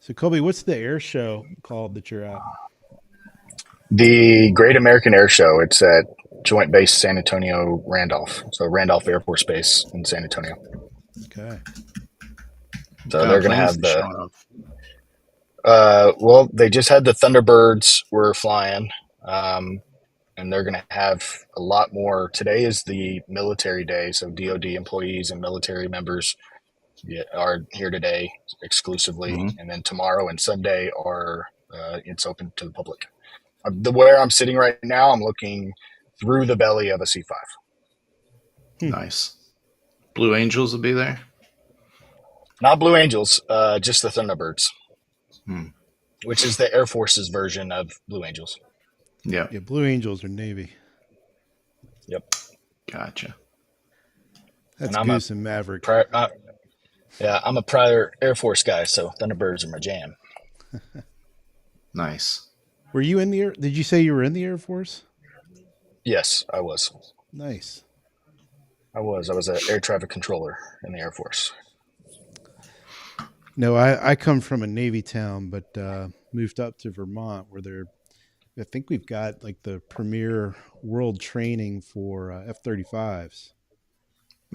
So, Colby, what's the air show called that you're at? The Great American Air Show. It's at Joint Base San Antonio Randolph. So Randolph Air Force Base in San Antonio. Okay. What So kind they're of going to planes have they the showing off? well, they just had the Thunderbirds were flying, um, and they're going to have a lot more. Today is the military day, so DoD employees and military members are here today exclusively, Hmm. and then tomorrow and Sunday are it's open to the public. The where I'm sitting right now, I'm looking through the belly of a C-5. Hmm. Nice. Blue Angels will be there. Not Blue Angels, just the Thunderbirds, Hmm. which is the Air Force's version of Blue Angels. Yeah. Yeah, Blue Angels are Navy. Yep. Gotcha. That's And I'm a Goose and Maverick. prior, yeah, I'm a prior Air Force guy, so Thunderbirds are my jam. Nice. Were you in the air? Did you say you were in the Air Force? Yes, I was. Nice. I was an air traffic controller in the Air Force. No, I come from a Navy town, but moved up to Vermont where I think we've got like the premier world training for F-35s.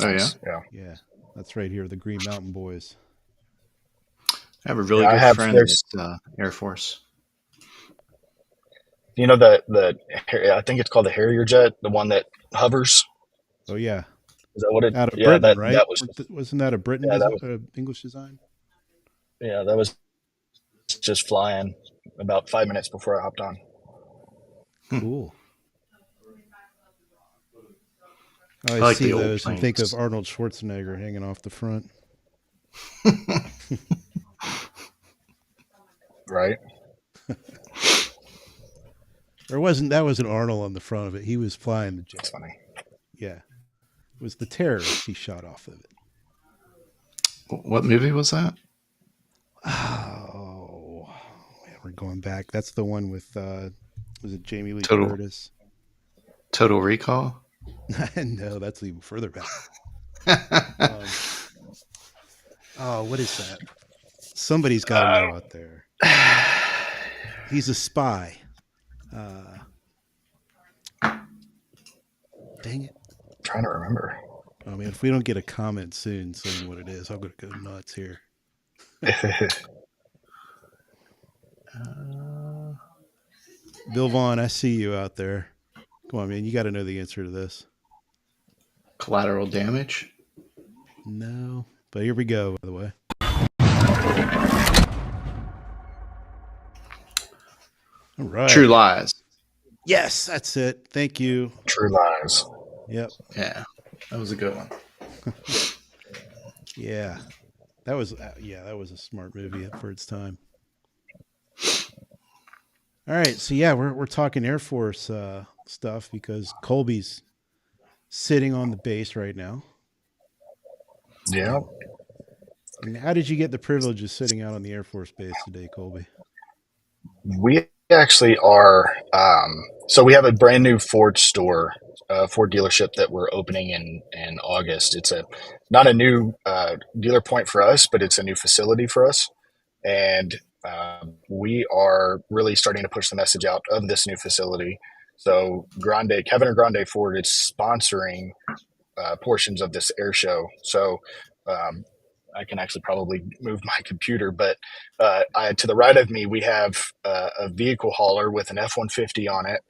Oh yeah. Nice. Yeah. Yeah, that's right here, the Green Mountain Boys. I have a Yeah. really I good have. friend There's. at Air Force. You know the I think it's called the Harrier jet, the one that hovers. Oh yeah, Is that what it? out of Yeah. Britain, That right? that was. Wasn't that a Britain Yeah. That was. English design? Yeah. That was just flying about 5 minutes before I hopped on. Hmm. Cool. I I always like see the old those and think of planes. Arnold Schwarzenegger hanging off the front. Right. Or wasn't that wasn't Arnold on the front of it? He was flying the jet. That's funny. Yeah, it was the terrorist he shot off of it. What movie was that? Oh, man, we're going back. That's the one with was it Jamie Lee Total Curtis? Total Recall. No, that's even further back. Um, oh, what is that? Somebody's got to Uh, know out there. He's a spy. Uh, Dang it. Trying to remember. Oh man, if we don't get a comment soon saying what it is, I'm gonna go nuts here. uh, Bill Vaughn, I see you out there. Come on, man, you got to know the answer to this. Collateral Damage. No, but here we go. By the way, all right. True Lies. Yes, that's it. Thank you. True Lies. Yep. Yeah, that was a good one. Yeah, that was a smart movie for its time. All right, so yeah, we're talking Air Force stuff because Colby's sitting on the base right now. Yeah. And how did you get the privilege of sitting out on the Air Force base today, Colby? We actually are. So we have a brand new Ford store, Ford dealership that we're opening in August. It's a not a new dealer point for us, but it's a new facility for us, and we are really starting to push the message out of this new facility. So Cavender Grande Ford is sponsoring portions of this air show. So um, I can actually probably move my computer, but to the right of me, we have a vehicle hauler with an F-150 on it,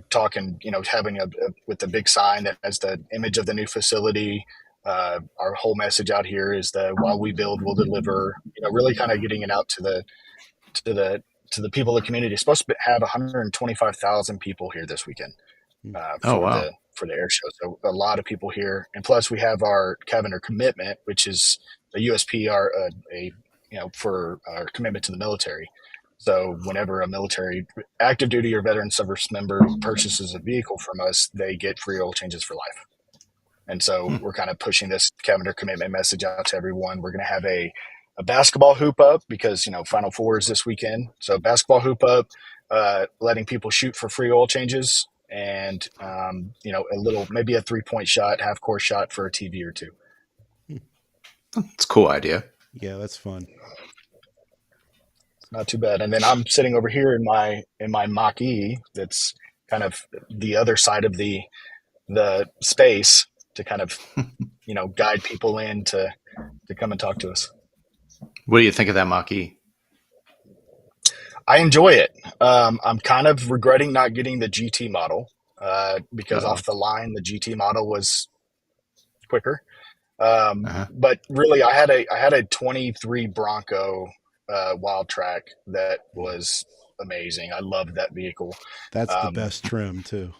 talking, having with the big sign that has the image of the new facility. Our whole message out here is that while we build, we'll deliver. Really kind of getting it out to the to the people of the community. It's supposed to have 125,000 people here this weekend Hmm. Oh wow. for the air show. So a lot of people here, and plus we have our Cavender commitment, which is a USP, for our commitment to the military. So whenever a military active duty or veteran service member purchases a vehicle from us, they get free oil changes for life. And so Hmm. we're kind of pushing this Cavender commitment message out to everyone. We're going to have a basketball hoop up because Final Four is this weekend. So basketball hoop up, letting people shoot for free oil changes, and a little maybe a 3-point shot, half court shot for a TV or two. Hmm. It's a cool idea. Yeah, that's fun. Not too bad. And then I'm sitting over here in my Mach E. That's kind of the other side of the space to kind of guide people in to come and talk to us. What do you think of that Mach-E? I enjoy it. I'm kind of regretting not getting the GT model because Oh, off the line the GT model was quicker. uh-huh. But really, I had a 23 Bronco Wild Track that was amazing. I loved that vehicle. That's the Um, best trim too.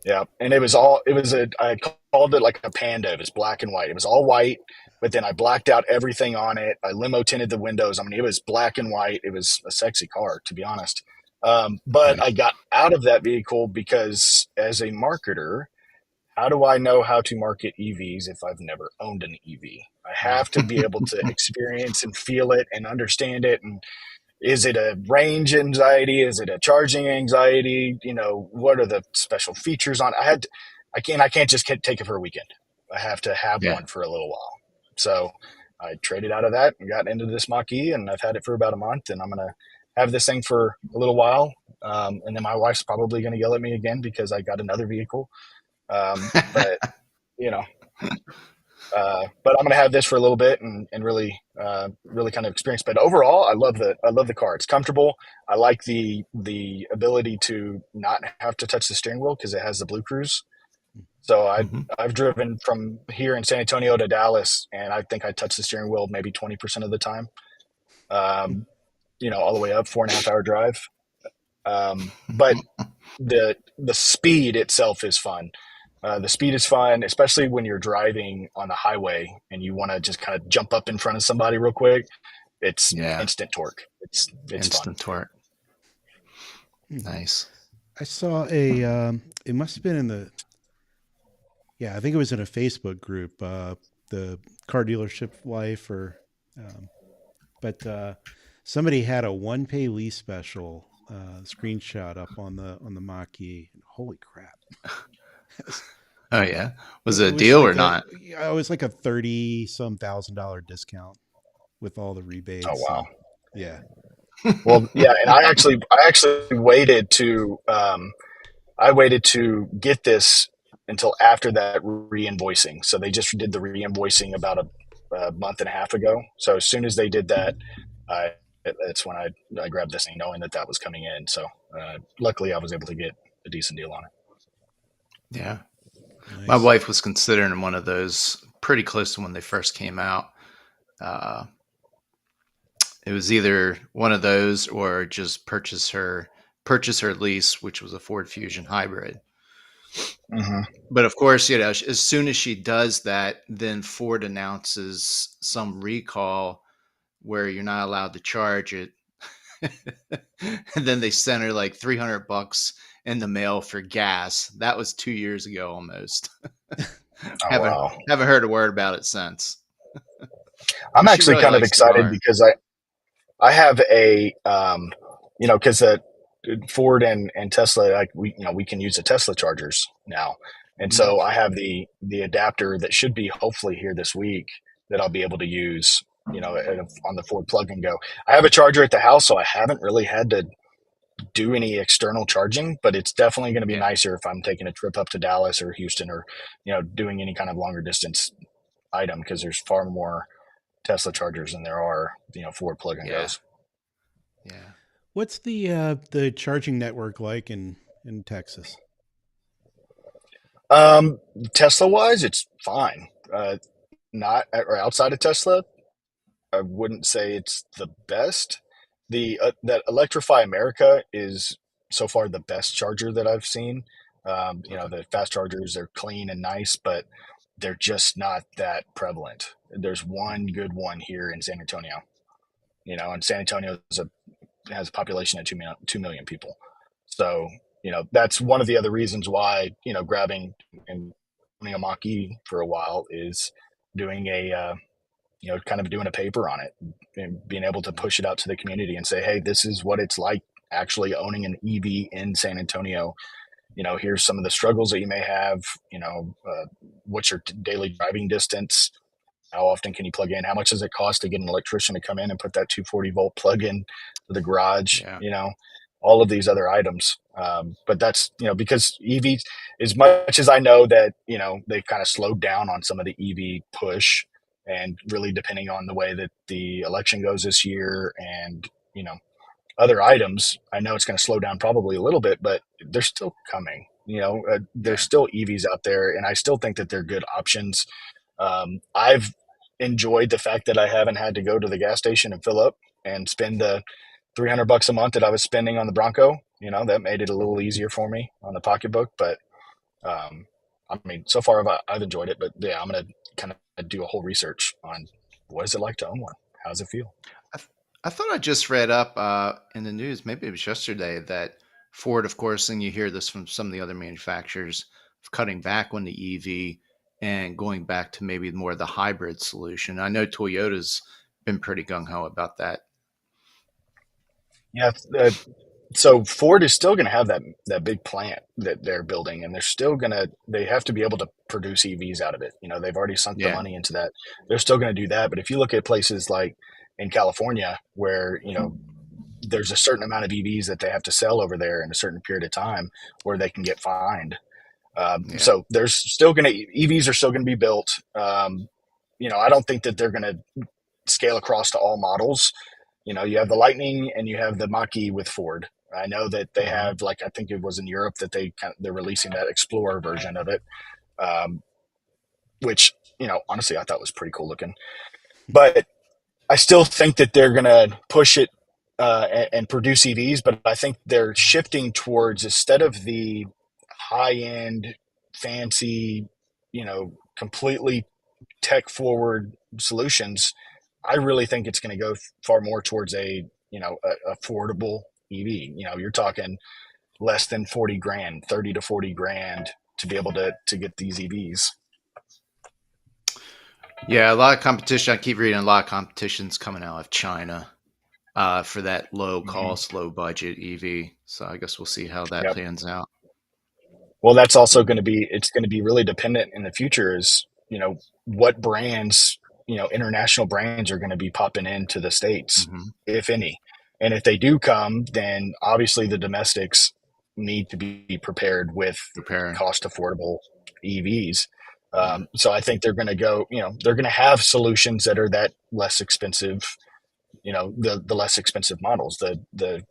yeah, and it was I called it like a Panda. It was black and white. It was all white, but then I blacked out everything on it. I limo tinted the windows. I mean, it was black and white. It was a sexy car, to be honest. But I Nice. got out of that vehicle because as a marketer, how do I know how to market EVs if I've never owned an EV? I have to be able to experience and feel it and understand it. And is it a range anxiety? Is it a charging anxiety? What are the special features on it? I can't just take it for a weekend. I have to have Yeah. one for a little while. So I traded out of that and got into this Mach-E, and I've had it for about a month, and I'm going to have this thing for a little while. And then my wife's probably going to yell at me again because I got another vehicle. But you know, but I'm going to have this for a little bit and really, really kind of experience. But overall, I love the car. It's comfortable. I like the ability to not have to touch the steering wheel because it has the Blue Cruise. So Hmm. I've driven from here in San Antonio to Dallas, and I think I touch the steering wheel maybe 20% of the time. Um, all the way up 4.5 hour drive. But the speed itself is fun. The speed is fun, especially when you're driving on the highway and you want to just kind of jump up in front of somebody real quick. It's Yeah. instant torque. It's fun. Instant torque. Hmm. Nice. I saw a. It must have been in the. Yeah, I think it was in a Facebook group. The car dealership life, or, um, but somebody had a one pay lease special screenshot up on the Mach-E. Holy crap! Oh yeah. Was It it a was deal or like a not? yeah, it was like a 30 some $1,000 discount with all the Oh rebates wow. and yeah. Well, yeah, and I actually waited to get this until after that re-invoicing. So they just did the re-invoicing about a month and a half ago. So as soon as they did that, I that's when I grabbed this thing, knowing that was coming in. So luckily, I was able to get a decent deal on it. Yeah. My Nice. wife was considering one of those pretty close to when they first came out. Uh, it was either one of those or just purchase her lease, which was a Ford Fusion hybrid. Hmm. But of course, as soon as she does that, then Ford announces some recall where you're not allowed to charge it. And then they sent her like $300 in the mail for gas. That was 2 years ago almost. Oh haven't wow. haven't heard a word about it since. I'm But she actually really kind of likes the excited car. because I have a because Ford and Tesla, like we can use the Tesla chargers now, and Mm, so I have the adapter that should be hopefully here this week that I'll be able to use on the Ford Plug and Go. I have a charger at the house, so I haven't really had to do any external charging, but it's definitely going to be yeah, nicer if I'm taking a trip up to Dallas or Houston or doing any kind of longer distance item because there's far more Tesla chargers than there are Ford Plug and yeah, Goes. yeah. What's the charging network like in Texas? Tesla wise, it's fine. Not or outside of Tesla, I wouldn't say it's the best. The that Electrify America is so far the best charger that I've seen. Okay. The fast chargers, they're clean and nice, but they're just not that prevalent. There's one good one here in San Antonio. And San Antonio has a population of 2 million people. So, that's one of the other reasons why, grabbing and owning a Mach-E for a while is doing kind of doing a paper on it and being able to push it out to the community and say, hey, this is what it's like actually owning an EV in San Antonio. Here's some of the struggles that you may have, what's your daily driving distance, How often can you plug in? How much does it cost to get an electrician to come in and put that 240-volt plug in to the garage? Yeah. All of these other items. But that's, because EVs, as much as I know that, they've kind of slowed down on some of the EV push, and really depending on the way that the election goes this year and, other items, I know it's going to slow down probably a little bit, but they're still coming. There's Yeah. still EVs out there, and I still think that they're good options. I've enjoyed the fact that I haven't had to go to the gas station and fill up and spend the $300 a month that I was spending on the Bronco. That made it a little easier for me on the pocketbook. But I mean, so far I've enjoyed it. But yeah, I'm gonna kind of do a whole research on what is it like to own one. How does it feel? I thought I just read up in the news, maybe it was yesterday, that Ford, of course, and you hear this from some of the other manufacturers, of cutting back on the EV and going back to maybe more of the hybrid solution. I know Toyota's been pretty gung ho about that. Yeah. So Ford is still going to have that big plant that they're building, and they have to be able to produce EVs out of it. They've already sunk the Yeah. money into that. They're still going to do that. But if you look at places like in California, where there's a certain amount of EVs that they have to sell over there in a certain period of time, where they can get fined. Yeah. So there's still going to EVs are still going to be built. I don't think that they're going to scale across to all models. You have the Lightning and you have the Mach-E with Ford. I know that they Mhm. have, like, I think it was in Europe that they're releasing that Explorer version of it, which honestly I thought was pretty cool looking. But I still think that they're going to push it and produce EVs, but I think they're shifting towards, instead of the high end, fancy, completely tech forward solutions, I really think it's going to go far more towards a affordable EV. You're talking less than 40 grand, 30 to 40 grand to be able to get these EVs. Yeah, a lot of competition. I keep reading a lot of competitions coming out of China for that low Mm-hmm. cost, low budget EV. So I guess we'll see how that Yep. pans out. Well, that's also it's going to be really dependent in the future is, what brands, international brands are going to be popping into the States, Mm-hmm. if any. And if they do come, then obviously the domestics need to be prepared with Preparing. cost affordable EVs. Yeah. So I think they're going to they're going to have solutions that are that less expensive, the less expensive models, the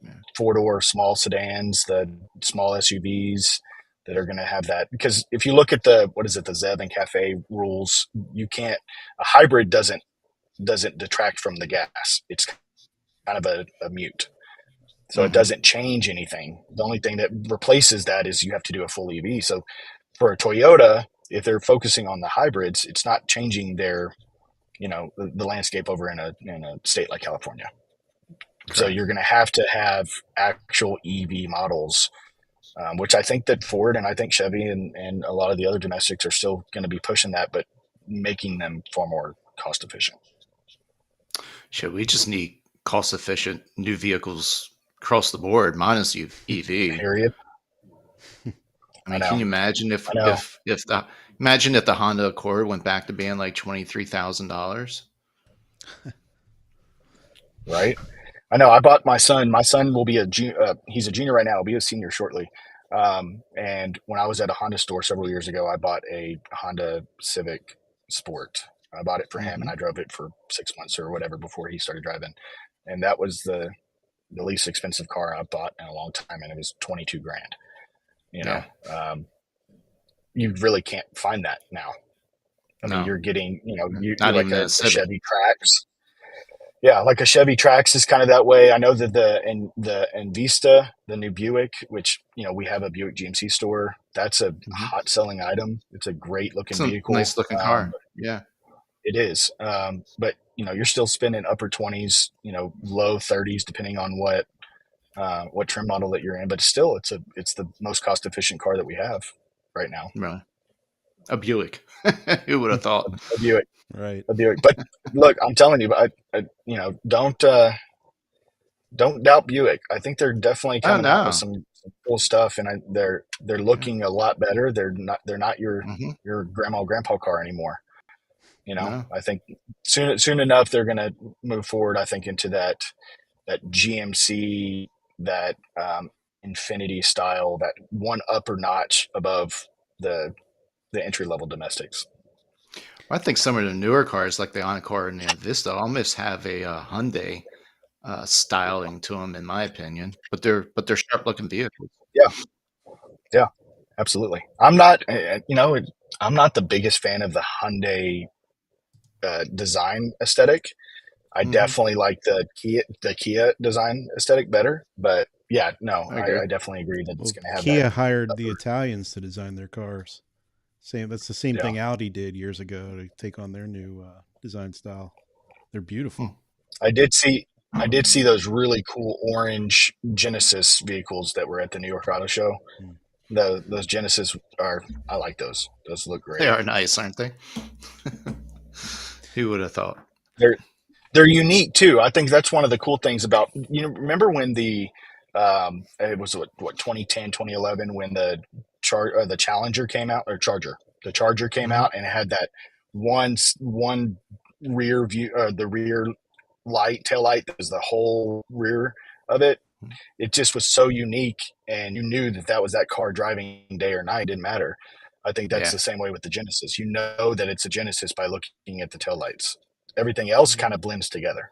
Yeah. 4-door small sedans, the small SUVs that are going to have that. Because if you look at the ZEV and Cafe rules, a hybrid doesn't detract from the gas. It's kind of a mute. So it Mm-hmm. doesn't change anything. The only thing that replaces that is you have to do a full EV. So for a Toyota, if they're focusing on the hybrids, it's not changing the landscape over in a state like California. So Correct. you're going to have actual EV models, which I think that Ford and I think Chevy and a lot of the other domestics are still going to be pushing that, but making them far more cost efficient. Shit, we just need cost efficient new vehicles across the board, minus EV. Period. I I mean, can know. you imagine if I know. the Honda Accord went back to being like $23,000? Right. I know. I bought my son. My son will be he's a junior right now. He'll be a senior shortly. And when I was at a Honda store several years ago, I bought a Honda Civic Sport. I bought it for him, and Mm-hmm. I drove it for 6 months or whatever before he started driving. And that was the least expensive car I bought in a long time, and it was 22 grand. You know, Yeah. um, you really can't find that now. I mean, No, you're getting, you're not like even a a Civic. Chevy Trax. Yeah, like a Chevy Trax is kind of that way. I know that the Invista, the new Buick, which we have a Buick GMC store. That's a Mm-hmm. hot selling item. It's a great It's looking a vehicle. nice looking car. Yeah. It is, but you're still spending upper 20s, low 30s, depending on what trim model that you're in. But still, it's the most cost efficient car that we have right now. Really. A Buick. Who would have thought? A Buick, Right. a Buick. But look, I'm telling you, don't doubt Buick. I think they're definitely Oh coming out with no. some cool stuff, and they're Yeah. looking a lot better. They're not your Mm-hmm. grandma grandpa car anymore. No. I think soon enough they're going to move forward. I think into that GMC, that Infinity style, that one upper notch above the entry level domestics. I think some of the newer cars, like the Encore and the Vista, almost have a Hyundai styling to them, in my opinion. But they're sharp looking vehicles. Yeah, absolutely. I'm not, I'm not the biggest fan of the Hyundai design aesthetic. I Mm-hmm. definitely like the Kia design aesthetic better, but yeah, no, I agree. I definitely agree that it's Well, going to have that Kia hired the upper. Italians to design their cars. That's the same Yeah, thing Audi did years ago to take on their new design style. They're Hmm. beautiful. I did see I did see those really cool orange Genesis vehicles that were at the New York Auto Show. Mm. Those Genesis are, I like those. Those look They great. are nice, aren't they? Who would have thought? They're they're unique too. I think that's one of the cool things about, remember when it was what 2010, 2011, when the Challenger came out, or Charger. The Charger came Mm-hmm. out and it had that one rear view, the rear tail light that was the whole rear of it. It just was so unique, and you knew that was that car driving day or night. It didn't matter. I think that's Yeah, the same way with the Genesis. You know that it's a Genesis by looking at the taillights. Everything else kind of blends together.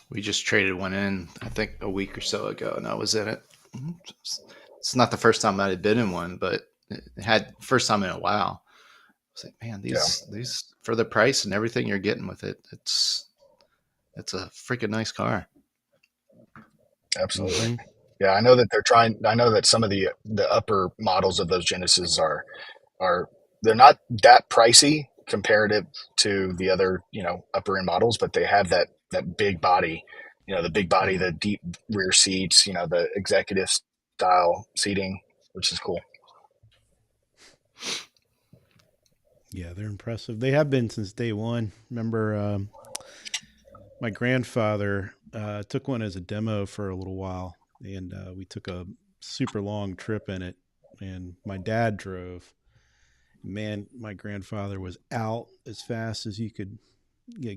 we just traded one in, I think, a week or so ago, and I was in it. It's not the first time I had been in one, but it had first time in a while. I was like, man, Yeah, these for the price and everything you're getting with it, it's a freaking nice car. absolutely. Mm-hmm. Yeah, I know that they're trying. I know that some of the upper models of those Genesis are they're not that pricey comparative to the other upper end models, but they have that big body, the big body, Mm-hmm. the deep rear seats, the executive style seating, which is cool. Yeah, they're impressive. They have been since day one. Remember, my grandfather took one as a demo for a little while, and we took a super long trip in it. And my dad drove. Man, my grandfather was out as fast as you could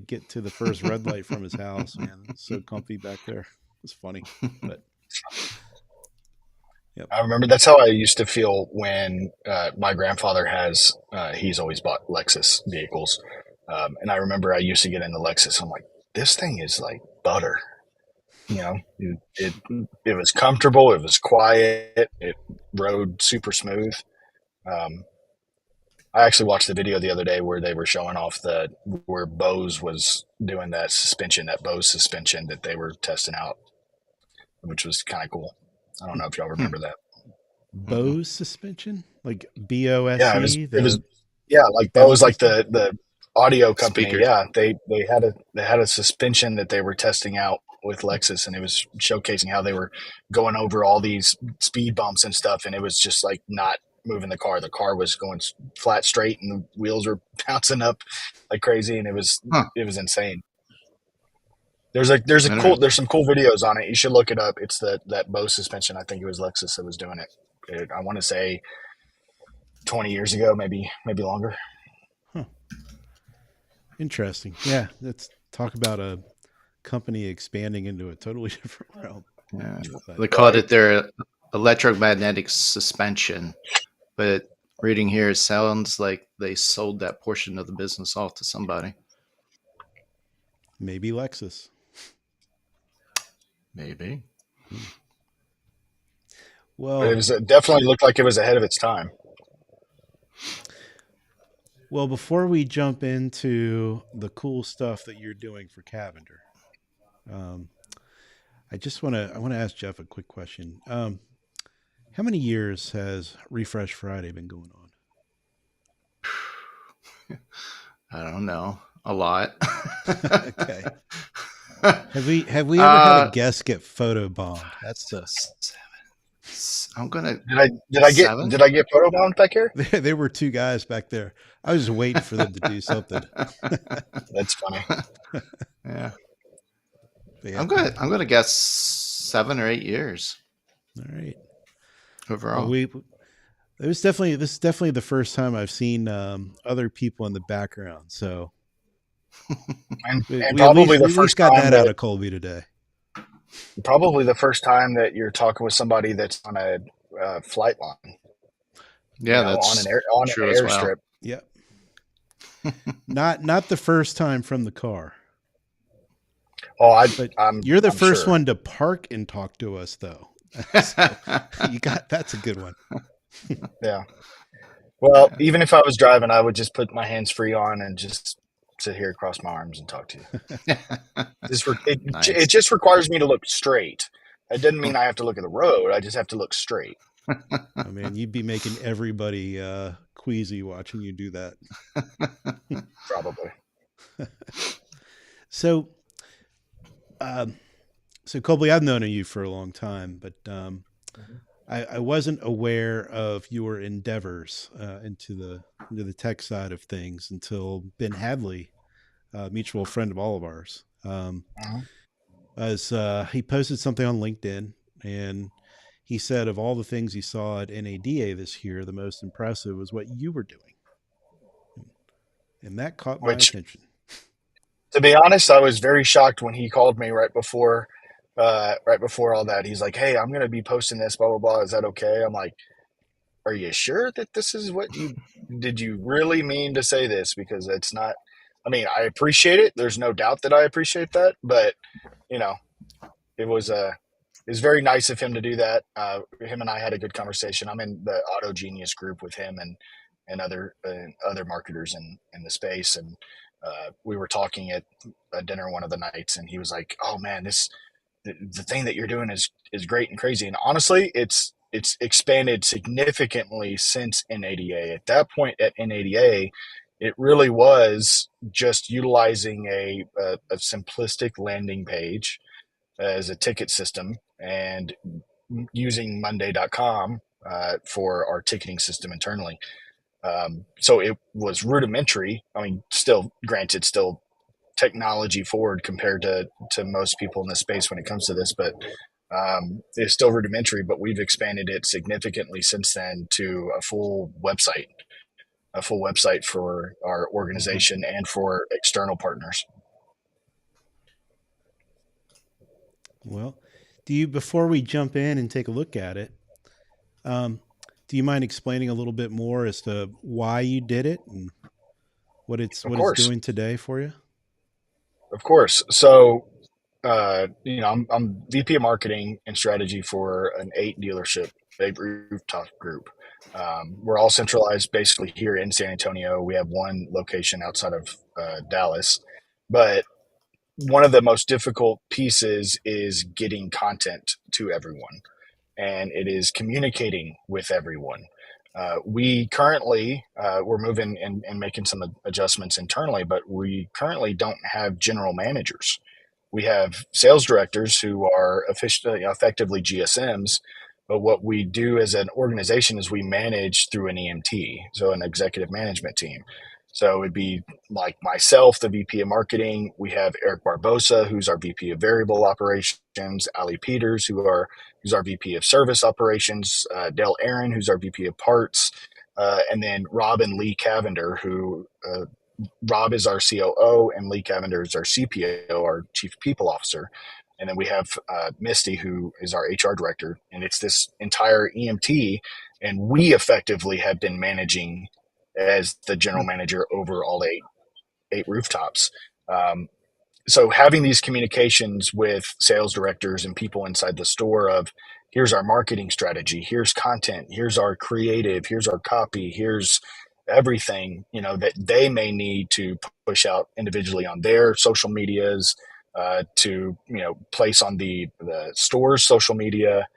get to the first red light from his house. Man, it was so comfy back there. It was funny, but yep. I remember that's how I used to feel when my grandfather he's always bought Lexus vehicles. And I remember I used to get into Lexus. I'm like, this thing is like butter. It was comfortable. It was quiet. It rode super smooth. Um, I actually watched the video the other day where they were showing off where Bose was doing that Bose suspension that they were testing out, which was kind of cool. I don't know if y'all remember that. Mm-mm. Bose suspension, like BOSE, Yeah, it was the yeah, like sound Bose, like system. the audio company. Speakers. Yeah, they had a suspension that they were testing out with Lexus, and it was showcasing how they were going over all these speed bumps and stuff, and it was just like not moving the car. The car was going flat straight, and the wheels were bouncing up like crazy, and Huh. it was insane. There's Interesting. some cool videos on it. You should look it up. It's that Bose suspension. I think it was Lexus that was doing it. I want to say 20 years ago, maybe longer. Huh. Interesting. Yeah, let's talk about a company expanding into a totally different realm. Yeah. But They called Right. it their electromagnetic suspension, but reading here, it sounds like they sold that portion of the business off to somebody. maybe Lexus. Maybe. Hmm. But it Well, was definitely looked like it was ahead of its time. well, before we jump into the cool stuff that you're doing for Cavender, um, I want to ask Jeff a quick question. How many years has Refresh Friday been going on? I don't know. A lot. Okay. Have we ever had a uh, guest get photo bombed? That's the I'm gonna Did 7. I get photobombed back here? there were two guys back there. I was just waiting for them to do something. That's funny. Yeah, But yeah. I'm gonna guess 7 or 8 years All right. Well, overall. This is definitely the first time I've seen other people in the background. So And we at least got that out of Colby today. probably the first time that you're talking with somebody that's on a flight line, Yeah, on that's an true as well. airstrip. Yep. Not the first time from the car. Oh, But I'm you're the I'm first sure. one to park and talk to us, though. So that's a good one. Yeah. Well, even if I was driving, I would just put my hands free on and just sit here, cross my arms, and talk to you. It Nice. just requires me to look straight. It doesn't mean I have to look at the road. I just have to look straight. Oh man, you'd be making everybody queasy watching you do that. Probably. So, um, so Colby, I've known you for a long time, but I wasn't aware of your endeavors into the tech side of things until Ben Hadley, a mutual friend of all of ours, Mhm. as he posted something on LinkedIn, and he said of all the things he saw at NADA this year, the most impressive was what you were doing, and that caught my Which, attention. to be honest, I was very shocked when he called me right before all that. He's like, "Hey, I'm going to be posting this, blah blah blah. Is that okay?" I'm like, "Are you sure that this is what you did? You really mean to say this? Because it's not. I mean, I appreciate it. There's no doubt that I appreciate that, but you know, it was it was very nice of him to do that. Him and I had a good conversation. I'm in the Auto Genius group with him and other marketers in the space, and we were talking at a dinner one of the nights, and he was like, "Oh man, the thing that you're doing is great and crazy." And honestly, it's expanded significantly since NADA. At that point at NADA, it really was just utilizing a simplistic landing page as a ticket system and using Monday.com for our ticketing system internally. So it was rudimentary. I mean, still, granted, still technology forward compared to most people in this space when it comes to this, but it's still rudimentary. But we've expanded it significantly since then to a full website for our organization and for external partners. Well, do you before we jump in and take a look at it? Um, do you mind explaining a little bit more as to why you did it and Of what it's course, doing today for you? of course. So I'm VP of marketing and strategy for an eight rooftop group. We're all centralized basically here in San Antonio. We have one location outside of Dallas, but one of the most difficult pieces is getting content to everyone, and it is communicating with everyone. We currently we're moving and making some adjustments internally, but we currently don't have general managers. We have sales directors who are effectively GSMs, but what we do as an organization is we manage through an EMT, so an executive management team. So it'd be like myself, the VP of marketing. We have Eric Barbosa, who's our VP of variable operations, Ali Peters, who's our VP of service operations, Dale Aaron, who's our VP of parts, and then Rob and Lee Cavender, who Rob is our COO and Lee Cavender is our CPO, our Chief People Officer. And then we have Misty, who is our HR director. And it's this entire EMT. And we effectively have been managing as the general manager over all eight rooftops. Um, so having these communications with sales directors and people inside the store of here's our marketing strategy, here's content, here's our creative, here's our copy, here's everything that they may need to push out individually on their social medias, to place on the store's social media,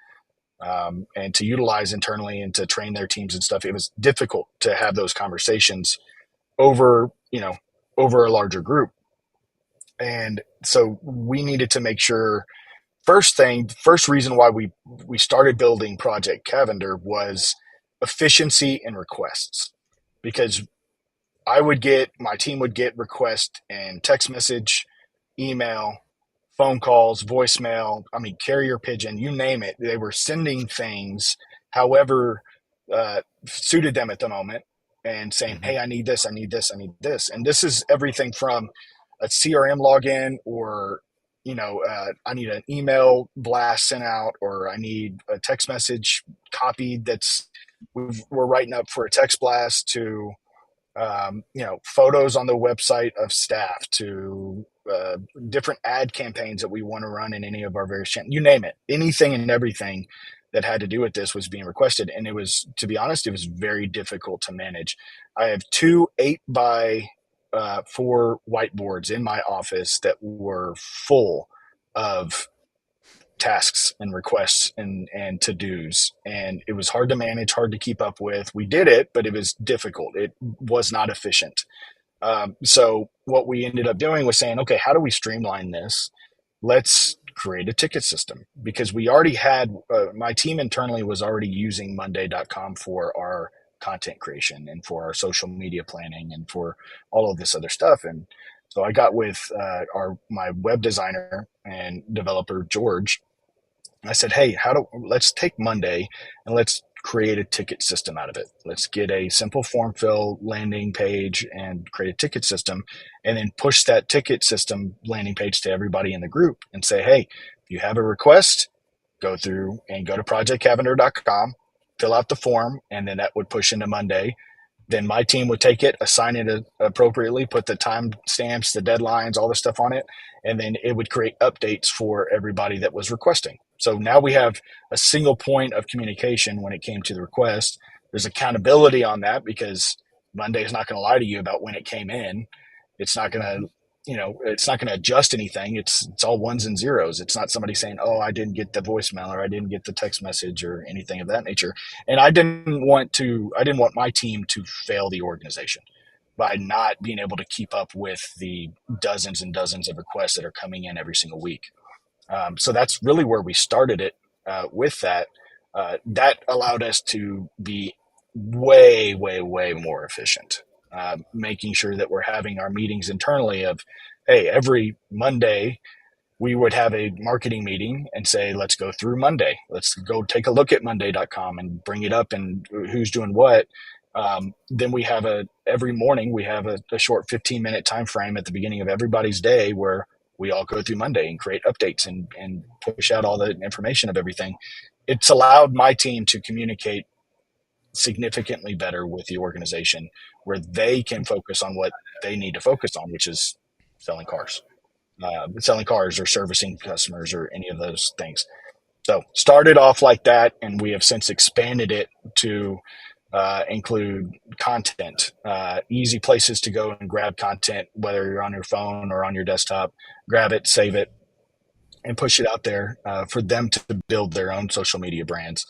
and to utilize internally and to train their teams and stuff. It was difficult to have those conversations over over a larger group, and so we needed to make sure. First reason why we started building Project Cavender was efficiency and requests, because my team would get requests in text message, email, phone calls, voicemail, I mean, carrier pigeon, you name it. They were sending things. However, suited them at the moment, and saying, hey, I need this, I need this, I need this. And this is everything from a CRM login, or I need an email blast sent out, or I need a text message copied we're writing up for a text blast, to photos on the website of staff, to different ad campaigns that we want to run in any of our various channels. You name it, anything and everything that had to do with this was being requested. And it was, to be honest, it was very difficult to manage. I have 2 8x4 whiteboards in my office that were full of tasks and requests and to-dos, and it was hard to manage, hard to keep up with. We did it, but it was difficult. It was not efficient. So what we ended up doing was saying, okay, how do we streamline this? Let's create a ticket system, because we already had my team internally was already using monday.com for our content creation and for our social media planning and for all of this other stuff. And so I got with my web designer and developer, George. I said, hey, let's take Monday and let's create a ticket system out of it. Let's get a simple form fill landing page and create a ticket system, and then push that ticket system landing page to everybody in the group and say, hey, if you have a request, go through and go to projectcavender.com, fill out the form, and then that would push into Monday. Then my team would take it, assign it appropriately, put the time stamps, the deadlines, all the stuff on it, and then it would create updates for everybody that was requesting. So now we have a single point of communication when it came to the request. There's accountability on that, because Monday is not going to lie to you about when it came in. It's not going to, it's not going to adjust anything. It's all ones and zeros. It's not somebody saying, oh, I didn't get the voicemail, or I didn't get the text message, or anything of that nature. And I didn't want my team to fail the organization by not being able to keep up with the dozens and dozens of requests that are coming in every single week. So that's really where we started it with that. That allowed us to be way, way, way more efficient, making sure that we're having our meetings internally of, hey, every Monday we would have a marketing meeting and say, let's go through Monday. Let's go take a look at monday.com and bring it up and who's doing what. Then we have every morning we have a short 15-minute time frame at the beginning of everybody's day where we all go through Monday and create updates and push out all the information of everything. It's allowed my team to communicate significantly better with the organization, where they can focus on what they need to focus on, which is selling cars or servicing customers or any of those things. So started off like that, and we have since expanded it to include content, easy places to go and grab content, whether you're on your phone or on your desktop. Grab it, save it, and push it out there for them to build their own social media brands.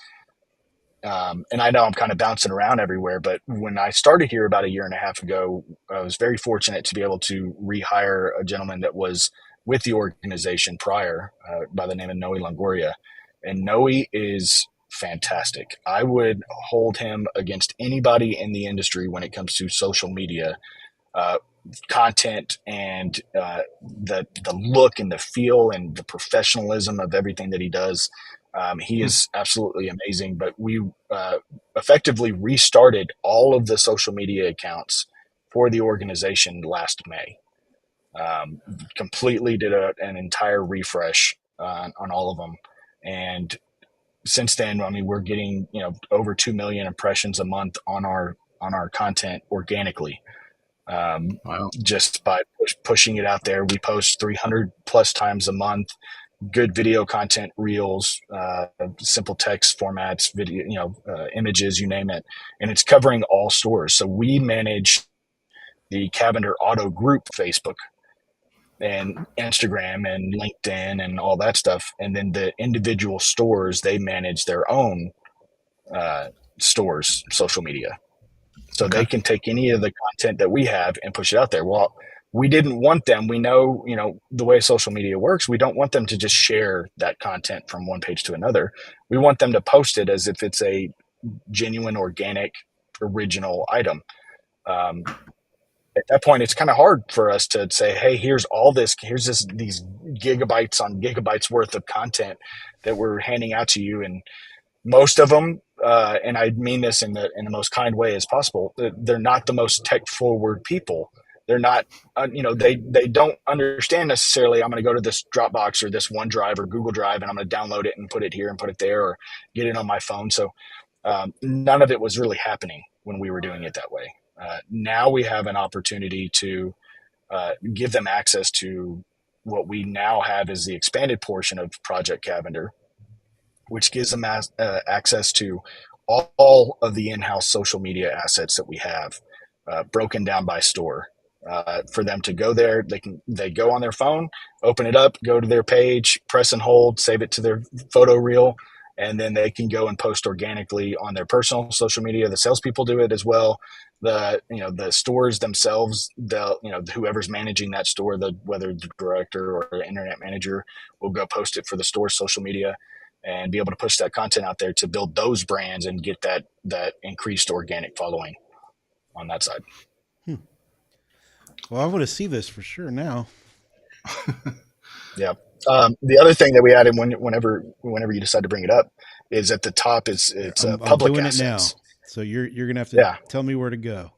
And I know I'm kind of bouncing around everywhere, but when I started here about a year and a half ago, I was very fortunate to be able to rehire a gentleman that was with the organization prior by the name of Noe Longoria. And Noe is fantastic. I would hold him against anybody in the industry when it comes to social media content and the look and the feel and the professionalism of everything that he does. He is absolutely amazing. But we effectively restarted all of the social media accounts for the organization last May. Completely did an entire refresh on all of them. And since then, I mean, we're getting over 2 million impressions a month on our content organically. Wow. Just by pushing it out there. We post 300 plus times a month. Good video content, reels, simple text formats, video, images, you name it, and it's covering all stores. So we manage the Cavender Auto Group Facebook and Instagram and LinkedIn and all that stuff, and then the individual stores, they manage their own stores' social media. So they can take any of the content that we have and push it out there. Well, we didn't want them. We know, the way social media works, we don't want them to just share that content from one page to another. We want them to post it as if it's a genuine, organic, original item. At that point, it's kind of hard for us to say, hey, here's these gigabytes on gigabytes worth of content that we're handing out to you. And most of them and I mean this in the most kind way as possible, they're not the most tech forward people. They're not, they don't understand necessarily. I'm going to go to this Dropbox or this OneDrive or Google Drive, and I'm going to download it and put it here and put it there, or get it on my phone. So none of it was really happening when we were doing it that way. Now we have an opportunity to give them access to what we now have is the expanded portion of Project Cavender, which gives them access to all of the in-house social media assets that we have, broken down by store. For them to go there, they go on their phone, open it up, go to their page, press and hold, save it to their photo reel, and then they can go and post organically on their personal social media. The salespeople do it as well. The stores themselves, whoever's managing that store, whether the director or the internet manager, will go post it for the store's social media and be able to push that content out there to build those brands and get that increased organic following on that side. Well, I want to see this for sure now. Yeah. The other thing that we added whenever you decide to bring it up is at the top. It's public I'm doing assets. it now. So you're gonna have to tell me where to go.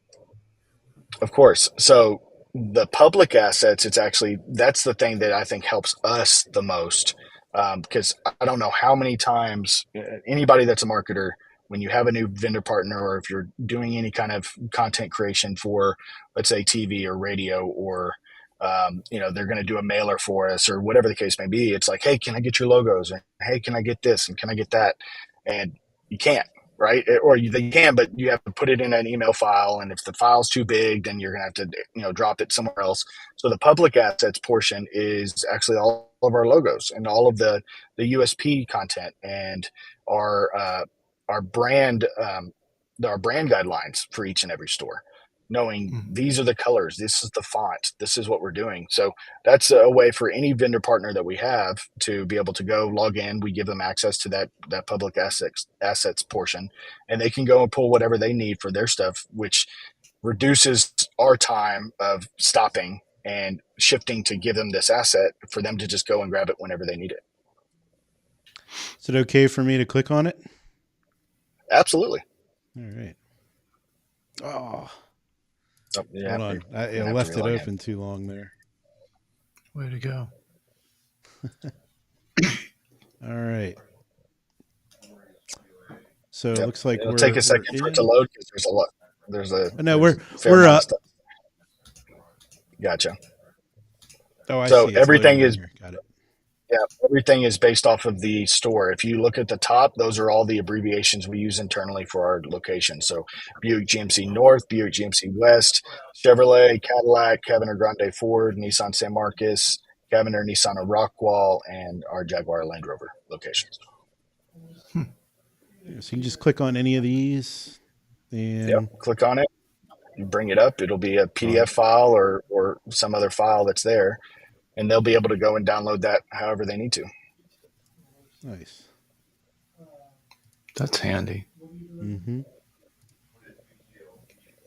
Of course. So the public assets, that's the thing that I think helps us the most, because I don't know how many times anybody that's a marketer, when you have a new vendor partner, or if you're doing any kind of content creation for, let's say, TV or radio, or they're going to do a mailer for us or whatever the case may be. It's like, hey, can I get your logos? And hey, can I get this? And can I get that? And you can't, right? Or they can, but you have to put it in an email file. And if the file's too big, then you're going to have to, drop it somewhere else. So the public assets portion is actually all of our logos and all of the USP content and our brand, our brand guidelines for each and every store, knowing these are the colors, this is the font, this is what we're doing. So that's a way for any vendor partner that we have to be able to go log in. We give them access to that public assets portion, and they can go and pull whatever they need for their stuff, which reduces our time of stopping and shifting to give them this asset for them to just go and grab it whenever they need it. Is it okay for me to click on it? Absolutely. All right. Oh, yeah, hold on. I left it open too long there. Way to go. All right. So it looks like it'll take a second for it to load because there's a lot. We're up. Gotcha. Oh, I so see. Everything is got it. Yeah, everything is based off of the store. If you look at the top, those are all the abbreviations we use internally for our location. So Buick GMC North, Buick GMC West, Chevrolet, Cadillac, Cavender Grande Ford, Nissan San Marcos, Cavender Nissan of Rockwall, and our Jaguar Land Rover locations. So you can just click on any of these. And click on it. You bring it up. It'll be a PDF file or some other file that's there. And they'll be able to go and download that however they need to. Nice. That's handy. Mm-hmm.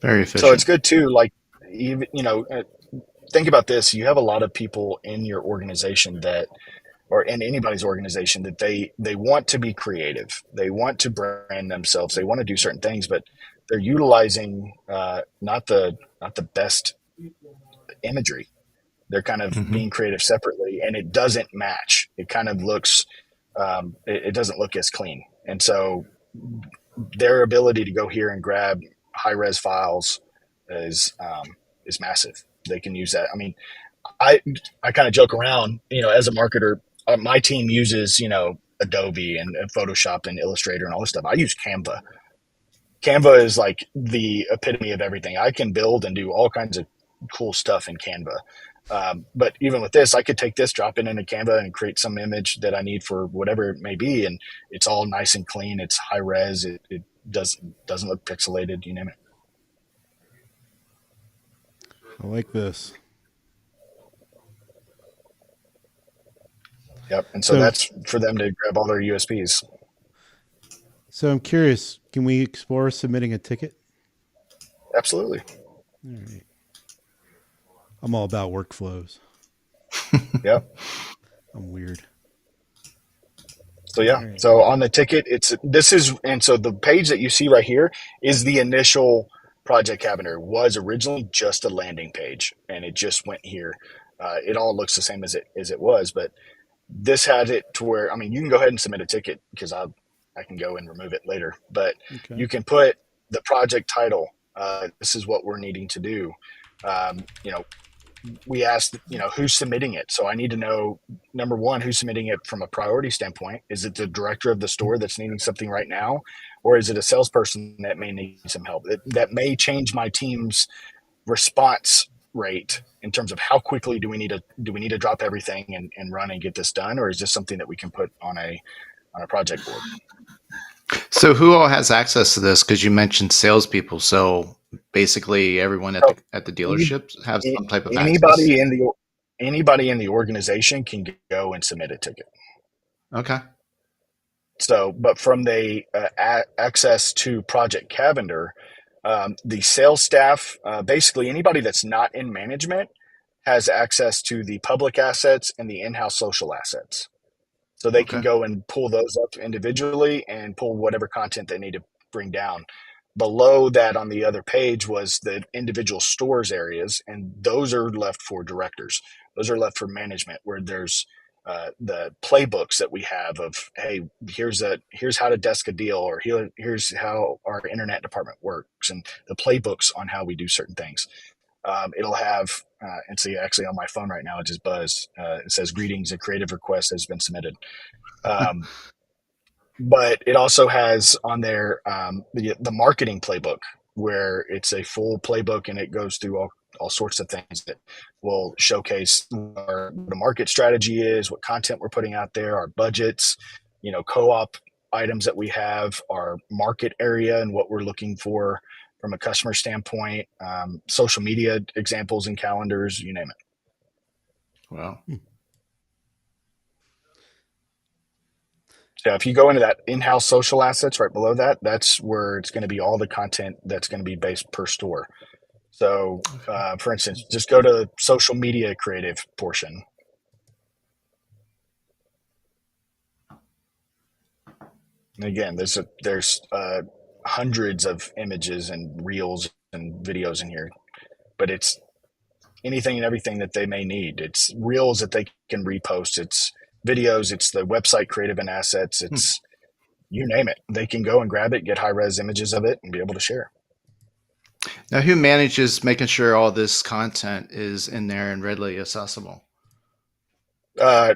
Very efficient. So it's good too. Like, even, think about this. You have a lot of people in your organization or in anybody's organization that they want to be creative. They want to brand themselves. They want to do certain things, but they're utilizing not the best imagery. They're kind of being creative separately, and it doesn't match. It kind of looks, it doesn't look as clean. And so their ability to go here and grab high-res files is massive. They can use that. I mean, I kind of joke around, as a marketer, my team uses, Adobe and Photoshop and Illustrator and all this stuff. I use Canva. Canva is like the epitome of everything. I can build and do all kinds of cool stuff in Canva. But even with this, I could take this, drop it into Canva, and create some image that I need for whatever it may be, and it's all nice and clean. It's high res. It doesn't look pixelated. You name it. I like this. Yep. And so that's for them to grab all their USPs. So I'm curious, can we explore submitting a ticket? Absolutely. All right. I'm all about workflows. Yep. I'm weird. So All yeah, right. so on the ticket, and so the page that you see right here is the initial Project Cavender. Was originally just a landing page, and it just went here. It all looks the same as it was, but this had it to where, I mean, you can go ahead and submit a ticket because I can go and remove it later, but Okay. you can put the project title. This is what we're needing to do. You know, we asked, who's submitting it. So I need to know, number one, who's submitting it from a priority standpoint. Is it the director of the store that's needing something right now? Or is it a salesperson that may need some help? That may change my team's response rate in terms of how quickly do we need to drop everything and run and get this done? Or is this something that we can put on a project board? So who all has access to this? Because you mentioned salespeople. So basically, everyone at So the any, dealerships have some type of access. anybody in the organization can go and submit a ticket. Okay. So, but from the access to Project Cavender, the sales staff, basically anybody that's not in management, has access to the public assets and the in-house social assets. So they can Okay. go and pull those up individually and pull whatever content they need to bring down. Below that on the other page was the individual stores areas, and those are left for directors. Those are left for management, where there's the playbooks that we have of, hey, here's how to desk a deal, or here's how our internet department works, and the playbooks on how we do certain things. It'll have, and see, actually on my phone right now, it just buzzed. It says, greetings, a creative request has been submitted. Um, but it also has on there the marketing playbook, where it's a full playbook and it goes through all sorts of things that will showcase what our market strategy is, what content we're putting out there, our budgets, co-op items that we have, our market area and what we're looking for from a customer standpoint, social media examples and calendars, you name it. Well, So if you go into that in-house social assets right below that, that's where it's going to be all the content that's going to be based per store. So, for instance, just go to social media creative portion. And again, there's hundreds of images and reels and videos in here, but it's anything and everything that they may need. It's reels that they can repost. It's videos. It's the website creative and assets. It's you name it. They can go and grab it, get high res images of it, and be able to share. now who manages making sure all this content is in there and readily accessible?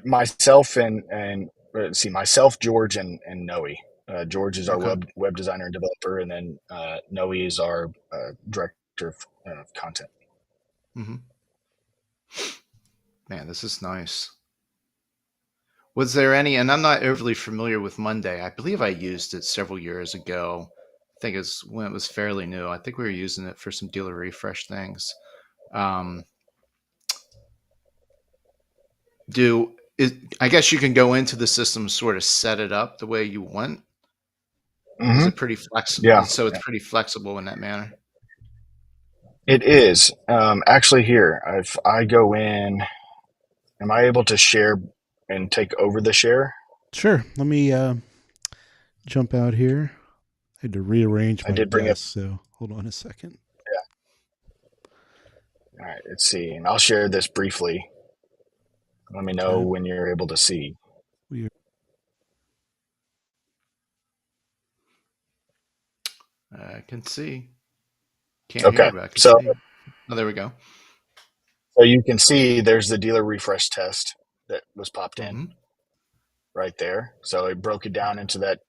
Myself and let's see, myself, George, and Noe. George is our Okay. web designer and developer, and then Noe is our director of content. Hmm. Man, this is nice. Was there any, and I'm not overly familiar with Monday. I believe I used it several years ago. I think it's when it was fairly new. I think we were using it for some dealer refresh things. Um, I guess you can go into the system, sort of set it up the way you want. Is Mm-hmm. it pretty flexible? Yeah, So it's pretty flexible in that manner. it is. Actually, here, if I go in, am I able to share and take over the share? Sure. Let me jump out here. I had to rearrange I my did bring up. desk, so hold on a second. All right, let's see, and I'll share this briefly. Let me know Okay. when you're able to see. We I can see. Can't hear, Okay, but I can so see. Oh, there we go. you can see there's the dealer refresh test that was popped in Hmm. right there. So it broke it down into that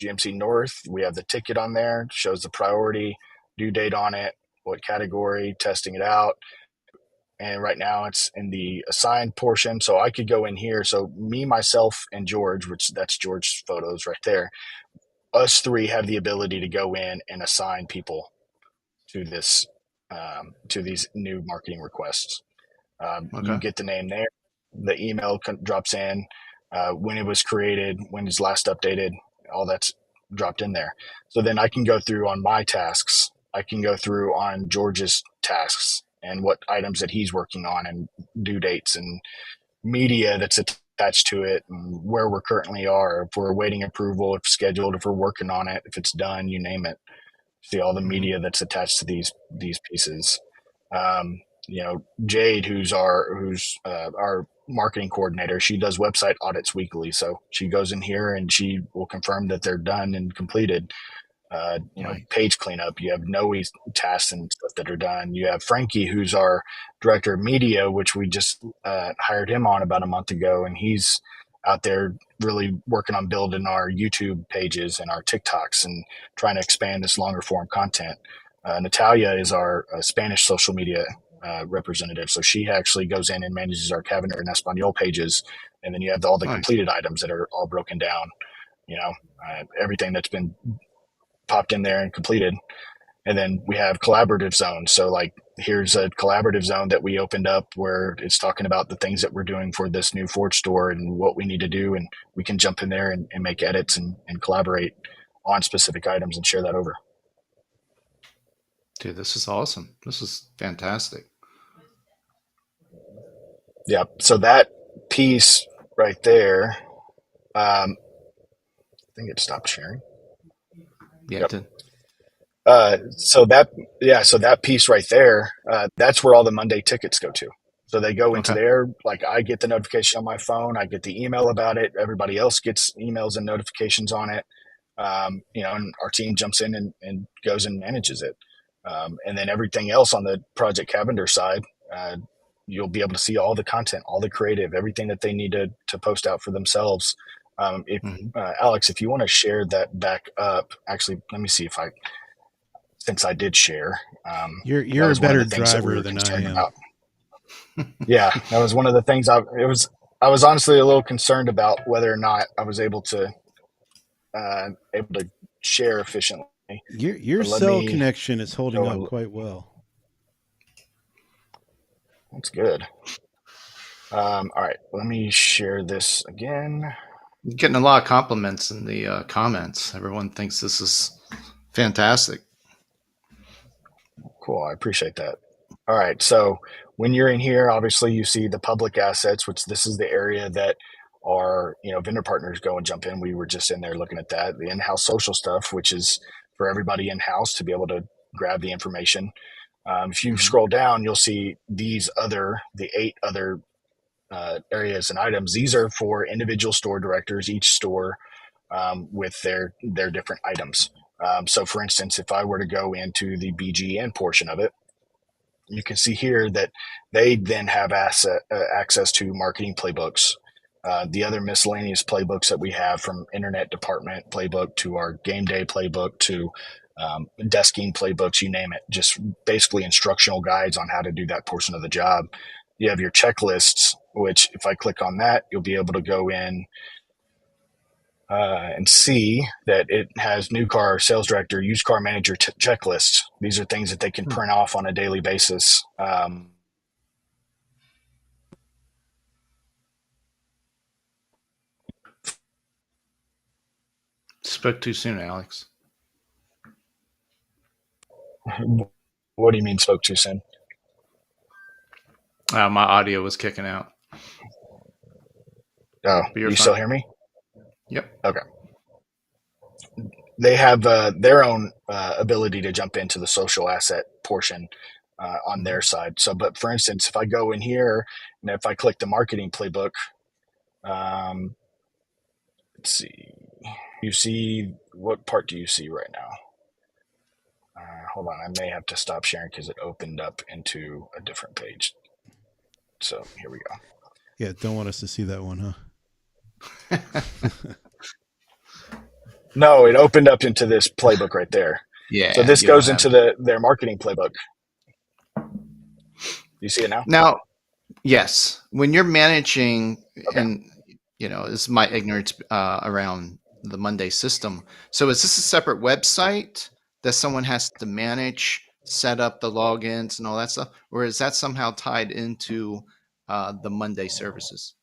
GMC North. We have the ticket on there, shows the priority, due date on it, what category, testing it out. And right now it's in the assigned portion. So I could go in here. So me, myself, and George, which that's George's photos right there. Us three have the ability to go in and assign people to this, to these new marketing requests. You Okay. get the name there. The email drops in, when it was created, when it's last updated, all that's dropped in there. So then I can go through on my tasks. I can go through on George's tasks and what items that he's working on and due dates and media that's attached to it and where we're currently are, if we're awaiting approval, if scheduled, if we're working on it, if it's done, you name it. See all the media that's attached to these pieces. Jade, who's our marketing coordinator, she does website audits weekly. So she goes in here and she will confirm that they're done and completed. Right. Page cleanup. You have Noe tasks and stuff that are done. You have Frankie, who's our director of media, which we just hired him on about a month ago, and he's out there really working on building our YouTube pages and our TikToks and trying to expand this longer form content. Natalia is our Spanish social media representative, so she actually goes in and manages our Cavender and Espanol pages, and then you have all the Nice. completed items that are all broken down. Everything that's been popped in there and completed. And then we have collaborative zones. So like here's a collaborative zone that we opened up where it's talking about the things that we're doing for this new Ford store and what we need to do. And we can jump in there and make edits and collaborate on specific items and share that over. Dude, this is awesome. This is fantastic. Yeah. So that piece right there, I think it stopped sharing. Yeah, Yep. it did. So that piece right there, that's where all the Monday tickets go to. So they go into Okay. there. Like I get the notification on my phone, I get the email about it. Everybody else gets emails and notifications on it. And our team jumps in and goes and manages it. And then everything else on the Project Cavender side, you'll be able to see all the content, all the creative, everything that they need to post out for themselves. Alex, if you want to share that back up, actually, let me see since I did share. You're a better driver than I am. About. Yeah, that was one of the things I was honestly a little concerned about whether or not I was able to share efficiently. Your cell connection is holding up quite well. That's good. All right, let me share this again. You're getting a lot of compliments in the comments. Everyone thinks this is fantastic. Cool, I appreciate that. All right, so when you're in here, obviously you see the public assets, which this is the area that our vendor partners go and jump in. We were just in there looking at that. The in-house social stuff, which is for everybody in-house to be able to grab the information. If you scroll down, you'll see the 8 other areas and items. These are for individual store directors, each store with their different items. So for instance, if I were to go into the BGN portion of it, you can see here that they then have access to marketing playbooks, the other miscellaneous playbooks that we have, from internet department playbook to our game day playbook to desking playbooks, you name it, just basically instructional guides on how to do that portion of the job. You have your checklists, which if I click on that, you'll be able to go in and see that it has new car sales director, used car manager checklists. These are things that they can print off on a daily basis. Spoke too soon, Alex. What do you mean spoke too soon? My audio was kicking out. Oh, you still hear me? Yep. Okay. They have their own ability to jump into the social asset portion on their side. So, but for instance, if I go in here and if I click the marketing playbook, let's see, you see, what part do you see right now? Hold on, I may have to stop sharing because it opened up into a different page. So here we go. Yeah, don't want us to see that one, huh? No, it opened up into this playbook right there. Yeah. So this goes into their marketing playbook. You see it now? Now, yes. When you're managing, and this is my ignorance around the Monday system. So is this a separate website that someone has to manage, set up the logins and all that stuff? Or is that somehow tied into the Monday services?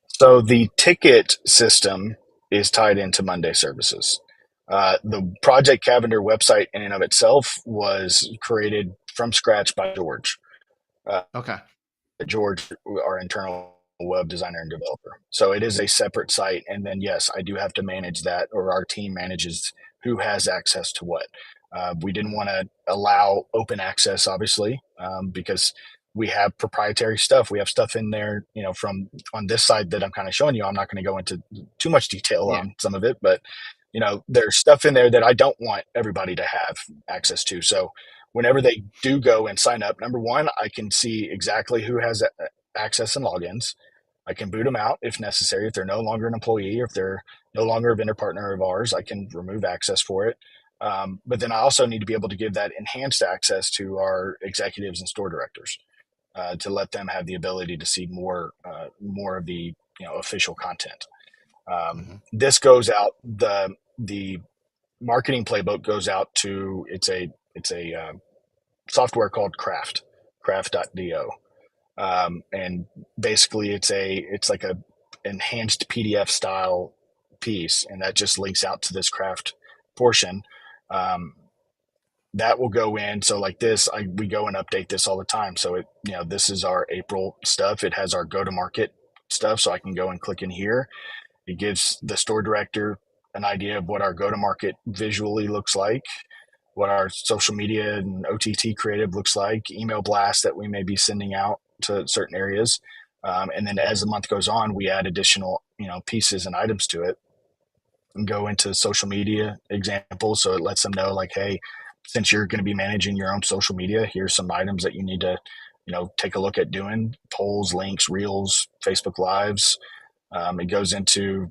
So the ticket system is tied into Monday services. The Project Cavender website in and of itself was created from scratch by George. Okay. George, our internal web designer and developer. So it is a separate site. And then, yes, I do have to manage that, or our team manages who has access to what. We didn't want to allow open access, obviously, because we have proprietary stuff. We have stuff in there, from on this side that I'm kind of showing you. I'm not going to go into too much detail Yeah. on some of it, but there's stuff in there that I don't want everybody to have access to. So whenever they do go and sign up, number one, I can see exactly who has access and logins. I can boot them out if necessary. If they're no longer an employee, or if they're no longer a vendor partner of ours, I can remove access for it. But then I also need to be able to give that enhanced access to our executives and store directors, to let them have the ability to see more of the official content. This goes out, the marketing playbook goes out to, it's a software called craft.do. And basically it's like a enhanced PDF style piece, and that just links out to this craft portion. Um, that will go in. So like this, we go and update this all the time. So this is our April stuff. It has our go to market stuff. So I can go and click in here. It gives the store director an idea of what our go to market visually looks like, what our social media and OTT creative looks like, email blasts that we may be sending out to certain areas. And then as the month goes on, we add additional, pieces and items to it, and go into social media examples. So it lets them know, like, hey, since you're going to be managing your own social media, here's some items that you need to, take a look at doing: polls, links, reels, Facebook lives. It goes into,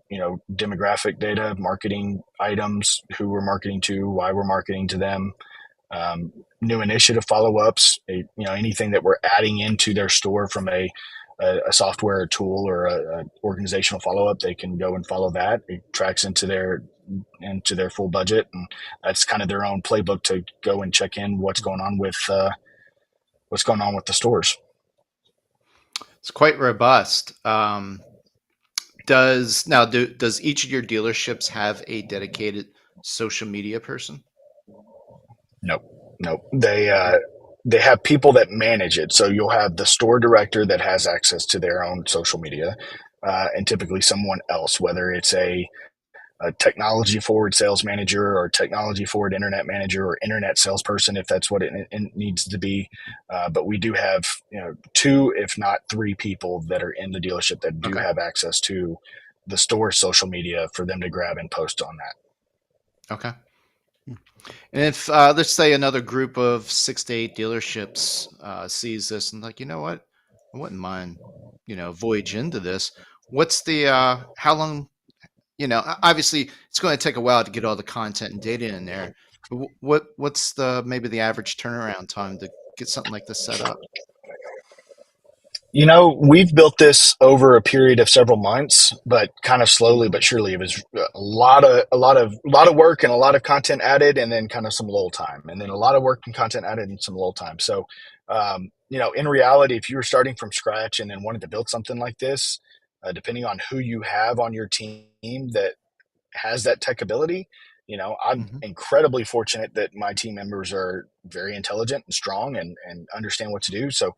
demographic data, marketing items, who we're marketing to, why we're marketing to them, new initiative follow-ups, anything that we're adding into their store from a software tool or a organizational follow-up. They can go and follow that. It tracks into their full budget, and that's kind of their own playbook to go and check in what's going on with the stores. It's quite robust. Does each of your dealerships have a dedicated social media person? Nope. They have people that manage it. So you'll have the store director that has access to their own social media, and typically someone else, whether it's a technology forward sales manager, or technology forward internet manager, or internet salesperson, if that's what it needs to be. But we do have, two, if not three people that are in the dealership that do have access to the store social media for them to grab and post on that. Okay. And if let's say another group of 6 to 8 dealerships sees this and like, you know what, I wouldn't mind, voyage into this. What's the how long? Obviously, it's going to take a while to get all the content and data in there. What's maybe the average turnaround time to get something like this set up? We've built this over a period of several months, but kind of slowly but surely. It was a lot of work and a lot of content added, and then kind of some lull time, and then a lot of work and content added and some lull time. So, in reality, if you were starting from scratch and then wanted to build something like this, depending on who you have on your team that has that tech ability, I'm incredibly fortunate that my team members are very intelligent and strong and understand what to do. So,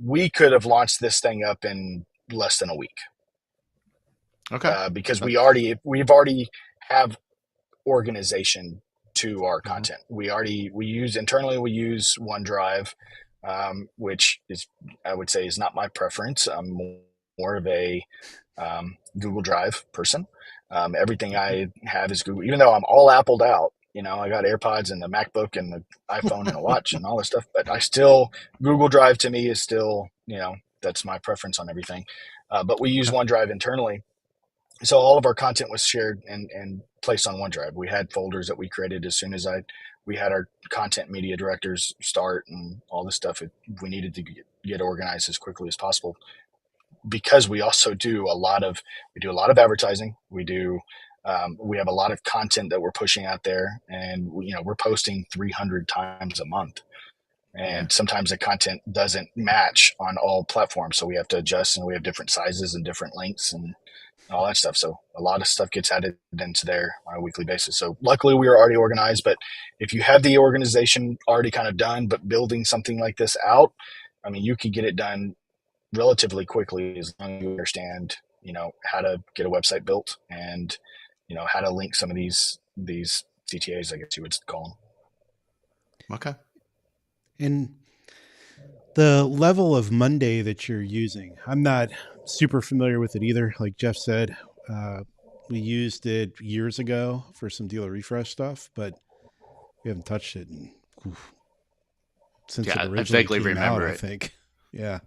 we could have launched this thing up in less than a week. Okay. Because we've already have organization to our content. We use OneDrive, which is, I would say, is not my preference. I'm more of a Google Drive person. Everything I have is Google, even though I'm all Appled out. I got AirPods and the MacBook and the iPhone and a watch and all this stuff, but Google Drive to me is still, that's my preference on everything. But we use OneDrive internally. So all of our content was shared and placed on OneDrive. We had folders that we created as soon as we had our content media directors start, and all this stuff. We needed to get organized as quickly as possible, because we also do a lot of advertising. We have a lot of content that we're pushing out there, and we're posting 300 times a month, and sometimes the content doesn't match on all platforms, so we have to adjust, and we have different sizes and different lengths and all that stuff. So a lot of stuff gets added into there on a weekly basis. So luckily we are already organized, but if you have the organization already kind of done, but building something like this out, I mean, you could get it done relatively quickly as long as you understand, how to get a website built and, how to link some of these CTAs, I guess you would call Okay. And the level of Monday that you're using, I'm not super familiar with it either. Like Jeff said, uh, we used it years ago for some dealer refresh stuff, but we haven't touched it since it Yeah, I originally vaguely came out, remember I it. think. Yeah.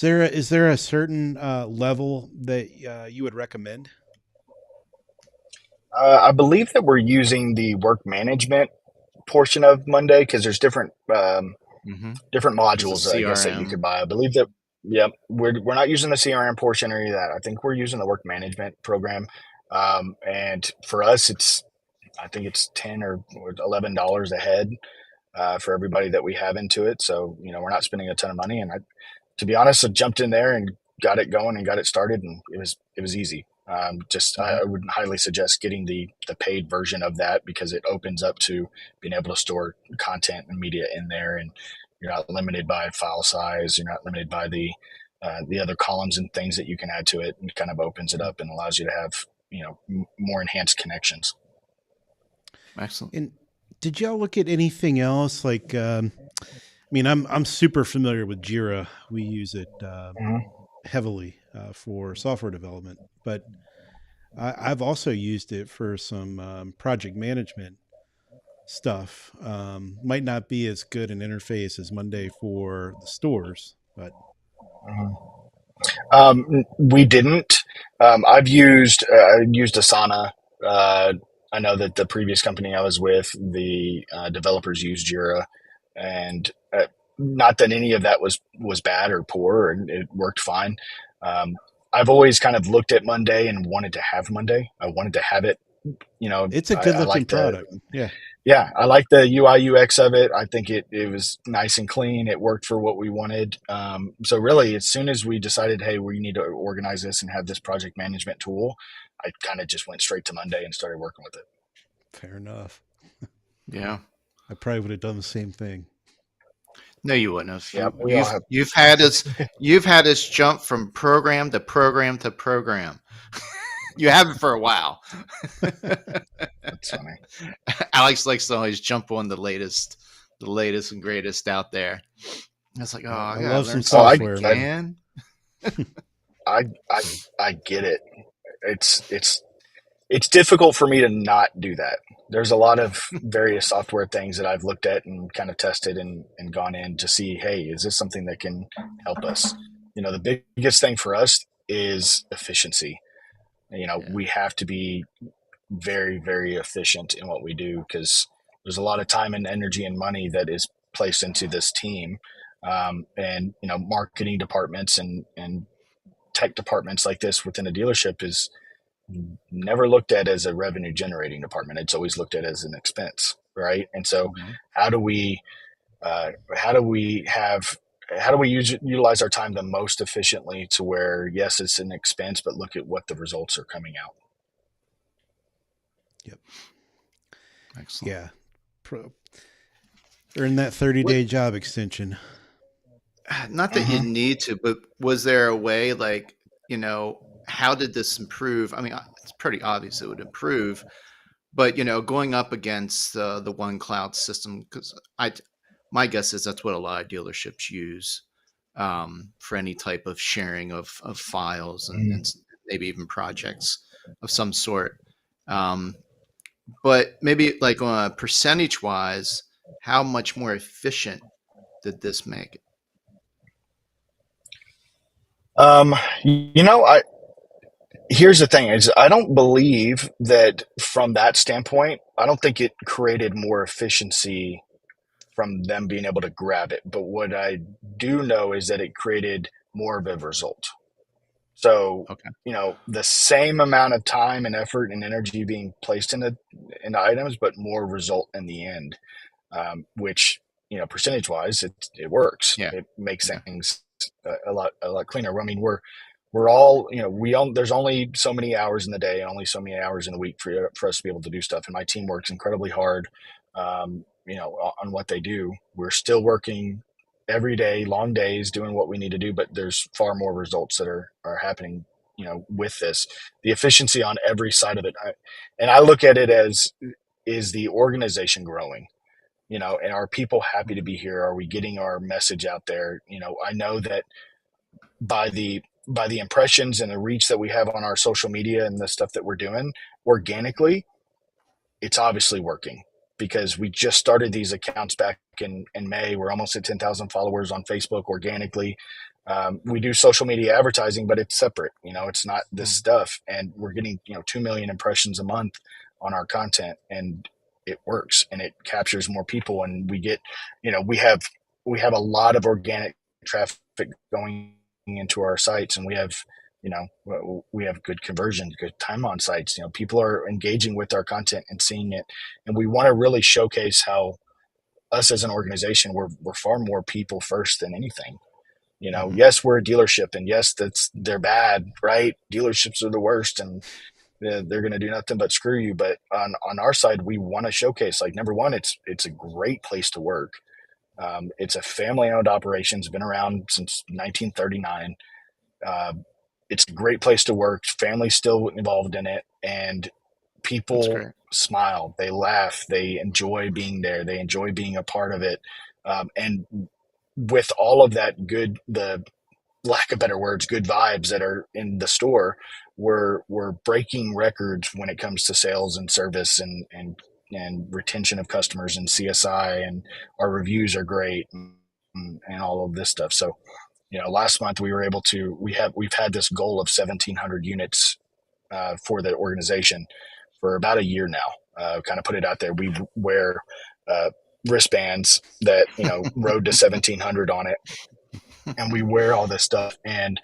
Is there a certain level that you would recommend? them. I believe that we're using the work management portion of Monday because there's Mm-hmm. different There's a modules, I guess, that you CRM. could buy. I believe that, yep, we're not using the CRM portion or any of that. I think we're using the work management program. And for us, I think it's 10 or $11 a head for everybody that we have into it. So, we're not spending a ton of money. And to be honest, I jumped in there and got it going and got it started, and it was easy. Just Hmm. I would highly suggest getting the paid version of that because it opens up to being able to store content and media in there, and you're not limited by file size. You're not limited by the other columns and things that you can add to it, and kind of opens it up and allows you to have more enhanced connections. Excellent. And did y'all look at anything else? Like, I mean, I'm super familiar with Jira. We use it Mhm. heavily for software development, but I've also used it for some project management stuff. Might not be as good an interface as Monday for the stores, but Mhm. We didn't. I used Asana. Uh, I know that the previous company I was with, the developers used Jira, and not that any of that was bad or poor, and it worked fine. Um, I've always kind of looked at Monday and wanted to have Monday. I wanted to have it. it's a good I looking like the product. Yeah. Yeah, I like the UI UX of it. I think it was nice and clean. It worked for what we wanted. So really, as soon as we decided, hey, we need to organize this and have this project management tool, I kind of just went straight to Monday and started working with it. Fair enough. Yeah. I probably would have done the same thing. No, you wouldn't have. Yeah, we all have. You've had us jump from program to program to program. You have it for a while. That's funny. Alex likes to always jump on the latest and greatest out there. I was like, oh, I I gotta love some learn Oh, something if we software, man. can. I get it. It's difficult for me to not do that. There's a lot of various software things that I've looked at and kind of tested and gone in to see, hey, is this something that can help us? The biggest thing for us is efficiency. Yeah. We have to be very, very efficient in what we do because there's a lot of time and energy and money that is placed into this team. And, marketing departments and tech departments like this within a dealership is never looked at as a revenue generating department. It's always looked at as an expense, right? And so, Mhm. how do we how do we have how do we utilize our time the most efficiently to where yes, it's an expense, but look at what the results are coming out. Yep. Excellent. Yeah. Pro- Earn that 30-day What? job extension. Not that you Mm-hmm. need to, but was there a way, like, how did this improve? I mean, it's pretty obvious it would improve, but going up against the one cloud system, because my guess is that's what a lot of dealerships use for any type of sharing of files and Mm-hmm. maybe even projects of some sort. Um, but maybe like on a percentage wise, how much more efficient did this make it? Um, I here's the thing is I don't believe that from that standpoint, I don't think it created more efficiency from them being able to grab it. But what I do know is that it created more of a result. So, Okay. the same amount of time and effort and energy being placed in the items, but more result in the end, which, percentage wise, it works. Yeah. It makes Yeah. things a lot cleaner. I mean, we're all, there's only so many hours in the day and only so many hours in the week for us to be able to do stuff. And my team works incredibly hard, on what they do. We're still working every day, long days, doing what we need to do, but there's far more results that are happening, with this. The efficiency on every side of it. And I look at it as, is the organization growing? And are people happy to be here? Are we getting our message out there? I know that by the impressions and the reach that we have on our social media and the stuff that we're doing organically, it's obviously working, because we just started these accounts back in May. We're almost at 10,000 followers on Facebook organically. We do social media advertising, but it's separate. It's not this stuff. And we're getting, 2 million impressions a month on our content, and it works and it captures more people. And we get, we have a lot of organic traffic going into our sites, and we have good conversion, good time on sites. People are engaging with our content and seeing it, and we want to really showcase how us as an organization, we're far more people first than anything. Yes, we're a dealership, and yes, they're bad, right? Dealerships are the worst, and they're going to do nothing but screw you. But on our side, we want to showcase, like, number one, it's a great place to work. It's a family-owned operation. It's been around since 1939. It's a great place to work. Family's still involved in it, and people smile, they laugh, they enjoy being there, they enjoy being a part of it. And with all of that good, the lack of better words, good vibes that are in the store, we're breaking records when it comes to sales and service and retention of customers and CSI, and our reviews are great, and all of this stuff. So, last month we were able to, we've had this goal of 1,700 units for the organization for about a year now. Kind of put it out there. We wear wristbands that, road to 1,700 on it, and we wear all this stuff. And,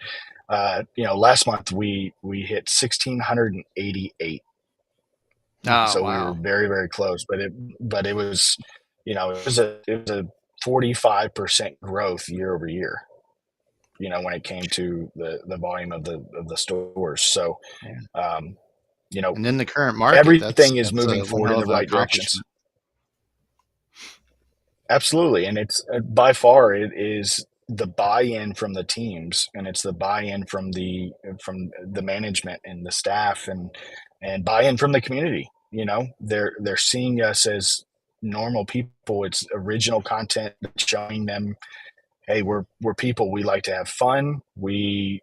last month we hit 1,688. So wow. We were very, very close, but it was, it was a 45% growth year over year, when it came to the volume of the stores. So, and in the current market, everything is moving forward in the right directions. Absolutely. And it's by far, it is the buy-in from the teams, and it's the buy-in from the management and the staff, and buy-in from the community. They're seeing us as normal people. It's original content showing them, hey, we're people. We like to have fun. We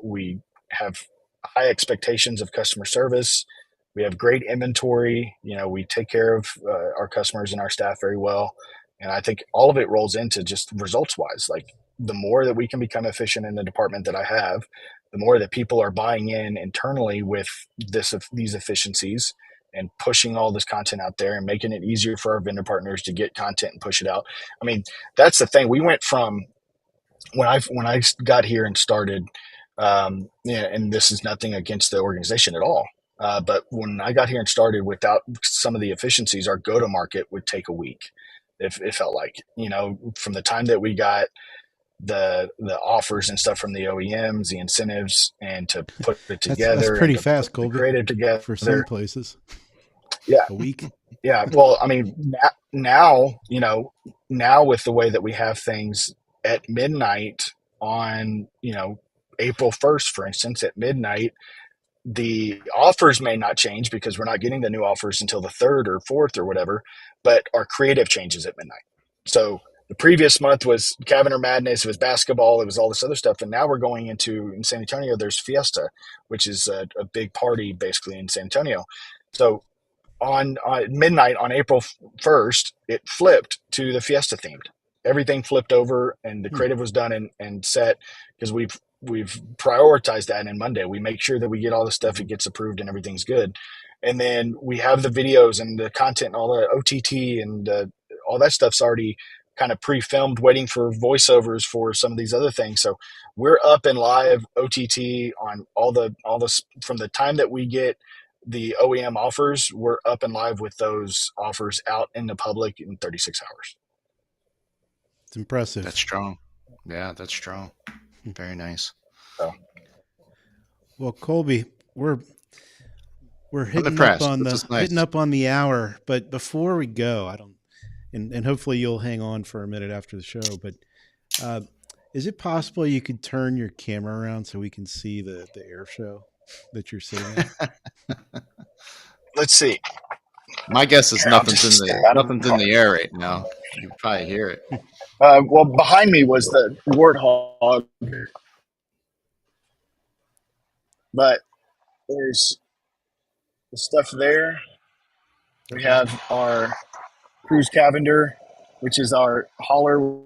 we have high expectations of customer service. We have great inventory. We take care of our customers and our staff very well. And I think all of it rolls into just results wise. Like, the more that we can become efficient in the department that I have, the more that people are buying in internally with these efficiencies, and pushing all this content out there and making it easier for our vendor partners to get content and push it out. I mean, that's the thing. We went from, when I got here and started, and this is nothing against the organization at all. But when I got here and started, without some of the efficiencies, our go-to-market would take a week. It felt like, from the time that we got the offers and stuff from the OEMs, the incentives, and to put it together. That's pretty fast, Colby. Creative together for some places. Yeah, a week. Yeah, well, I mean, now with the way that we have things at midnight on, April 1st, for instance, at midnight, the offers may not change because we're not getting the new offers until the 3rd or 4th or whatever, but our creative changes at midnight. So the previous month was Cavender Madness, it was basketball, it was all this other stuff. And now we're going into, in San Antonio, there's Fiesta, which is a big party basically in San Antonio. So on midnight on April 1st, it flipped to the Fiesta themed. Everything flipped over, and the creative was done and set, because we've prioritized that. And Monday we make sure that we get all the stuff, it gets approved and everything's good. And then we have the videos and the content and all the OTT and all that stuff's already kind of pre-filmed, waiting for voiceovers for some of these other things. So we're up and live OTT on all the from the time that we get the OEM offers, we're up and live with those offers out in the public in 36 hours. It's impressive. That's strong. Yeah, that's strong. Very nice. So, well, Colby, we're hitting up on the hour, but before we go, and hopefully you'll hang on for a minute after the show. But is it possible you could turn your camera around so we can see the air show that you're sitting at? Let's see. My guess is Here, I'll just step out of the nothing's in car. the air right now. You probably hear it. Well, behind me was the warthog, but there's the stuff there. We Okay. have our Cruise Cavender, which is our hauler,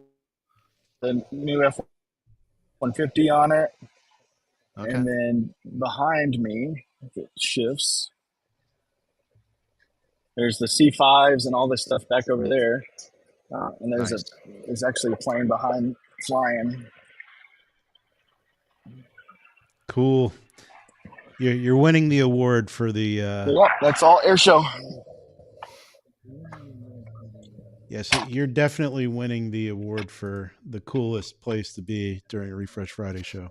the new F-150 on it. Okay. And then behind me, if it shifts, there's the C5s and all this stuff back over there. And Nice. there's actually a plane behind flying. Cool. You're winning the award for the. Yeah, that's all air show. Yes, you're definitely winning the award for the coolest place to be during a Refresh Friday show.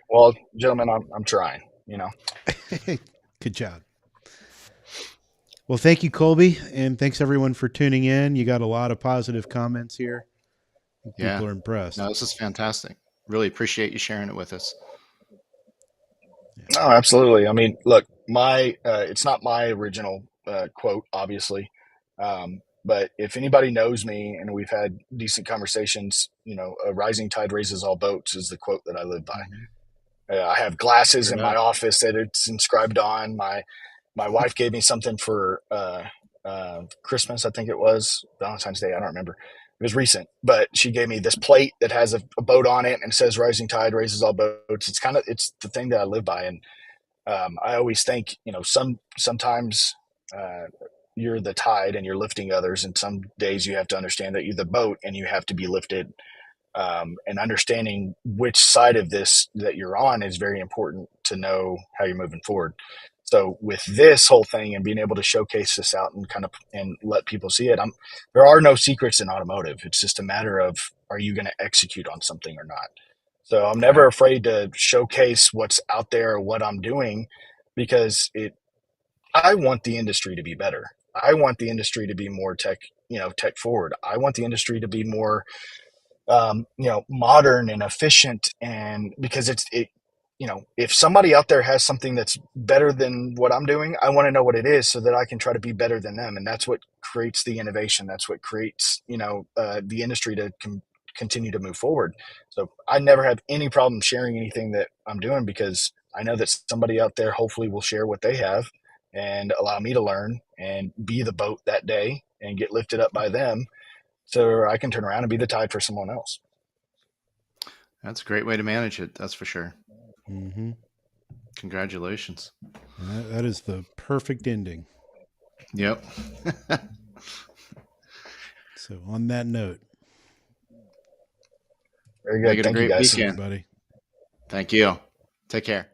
Well, gentlemen, I'm trying. Good job. Well, thank you, Colby, and thanks everyone for tuning in. You got a lot of positive comments here. Yeah. People are impressed. No, this is fantastic. Really appreciate you sharing it with us. No, absolutely. I mean, look, it's not my original quote, obviously, but if anybody knows me and we've had decent conversations, a rising tide raises all boats is the quote that I live by. I have glasses in my office that it's inscribed on. My wife gave me something for Christmas, I think it was Valentine's Day. I don't remember. It was recent, but she gave me this plate that has a boat on it and it says "Rising tide raises all boats." It's the thing that I live by, and I always think, sometimes you're the tide and you're lifting others, and some days you have to understand that you're the boat and you have to be lifted. And understanding which side of this that you're on is very important to know how you're moving forward. So with this whole thing and being able to showcase this out and let people see it, there are no secrets in automotive. It's just a matter of, are you going to execute on something or not? So I'm never afraid to showcase what's out there or what I'm doing, because I want the industry to be better. I want the industry to be more tech forward. I want the industry to be more modern and efficient, and because if somebody out there has something that's better than what I'm doing, I want to know what it is so that I can try to be better than them. And that's what creates the innovation. That's what creates, the industry to continue to move forward. So I never have any problem sharing anything that I'm doing, because I know that somebody out there hopefully will share what they have and allow me to learn and be the boat that day and get lifted up by them, so I can turn around and be the tide for someone else. That's a great way to manage it. That's for sure. Mm-hmm. Congratulations. That is the perfect ending. Yep. So on that note, very good. Thank you, guys. Weekend. Everybody. Thank you. Take care.